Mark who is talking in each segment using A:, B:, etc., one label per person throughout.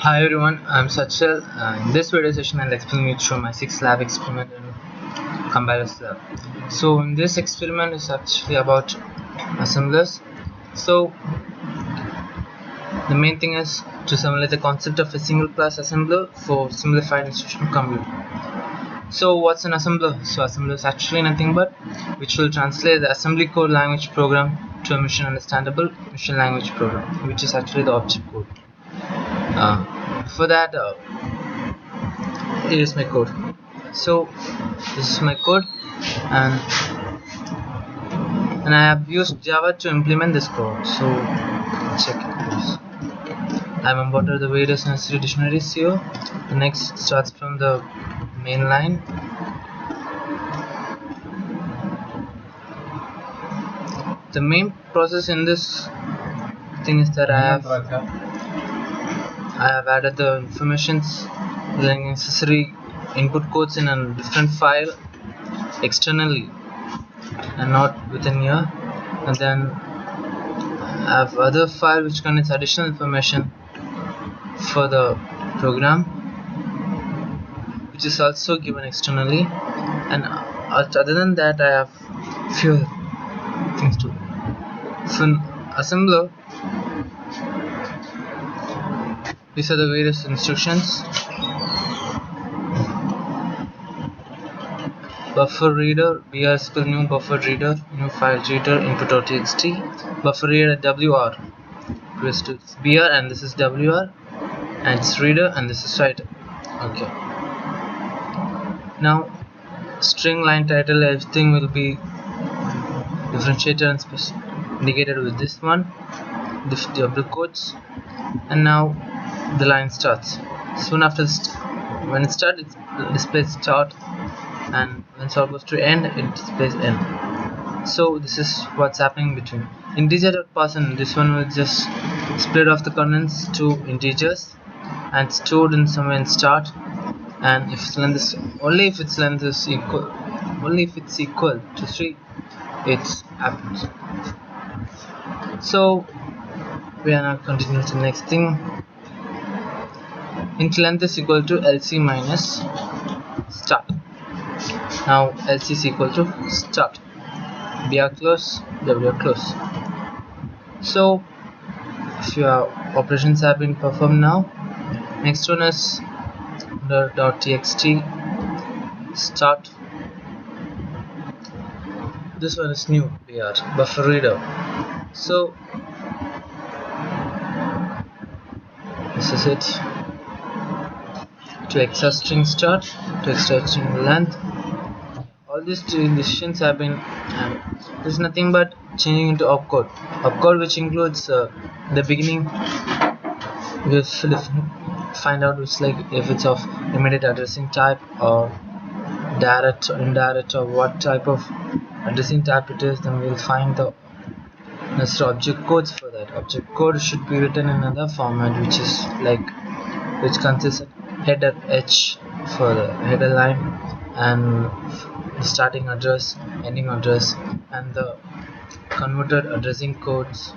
A: Hi everyone, I'm Sachal. In this video session, I'll explain you through my 6th lab experiment in comparison lab. So in this experiment is actually about assemblers. So the main thing is to simulate the concept of a single class assembler for simplified instructional compute. So what's an assembler? So assembler is actually nothing but which will translate the assembly code language program to a machine understandable machine language program, which is actually the object code. For that, here is my code. So this is my code, and I have used Java to implement this code. So check it please. I've imported the various necessary dictionaries here. The next starts from the main line. The main process in this thing is that I have added the informations, the necessary input codes in a different file externally and not within here, and then I have other file which contains additional information for the program, which is also given externally, and other than that I have few things to do. For assembler, these are the various instructions. Buffer reader, BR is equal new buffer reader, new file reader, input.txt, buffer reader WR, this is BR and this is WR, and it's reader and this is writer. Okay. Now string, line, title, everything will be differentiated and indicated with this one, the double quotes, and now the line starts. Soon after when it starts, it displays start, and when it's supposed to end, it displays end. So this is what's happening between integer.parse. This one will just split off the contents to integers and stored in somewhere in start, and if its length is only if it's equal to 3, it happens. So we are now continuing to the next thing. Int length is equal to LC minus start. Now LC is equal to start, BR close, WR close. So if your operations have been performed now, next one is .txt start. This one is new BR, buffer reader. So this is it. To extra string start, to extra string length. All these decisions have been, this is nothing but changing into opcode, which includes the beginning. We'll find out which, like, if it's of immediate addressing type or direct or indirect, or what type of addressing type it is. Then we'll find the necessary object codes for that. Object code should be written in another format, which consists of header H for the header line, and the starting address, ending address, and the converted addressing codes.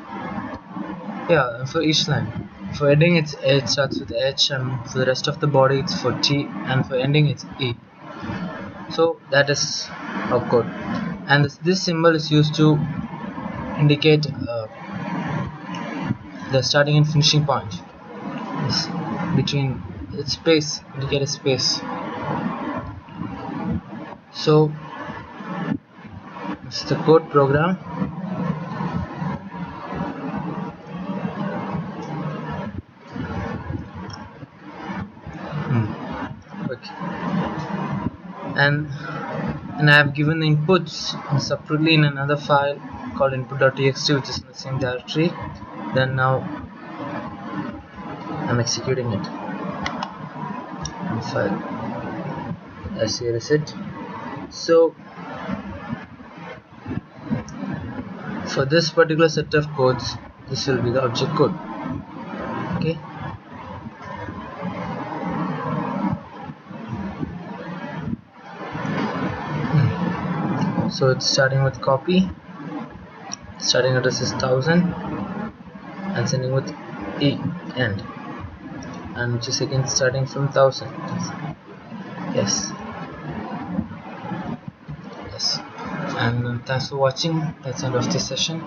A: Yeah, and for each line. For heading, it starts with H, and for the rest of the body it's for T, and for ending it's E. So that is our code, and this symbol is used to indicate the starting and finishing point. It's between its space, indicate a space. So it's the code program. Okay. And I have given the inputs separately in another file called input.txt, which is in the same directory. Then now I'm executing it in the file. As here is it. So for this particular set of codes, this will be the object code. Okay. So it's starting with copy, starting address is 1000, and sending with E end. and which is again starting from 1000. Yes, yes. And thanks for watching. That's the end of this session.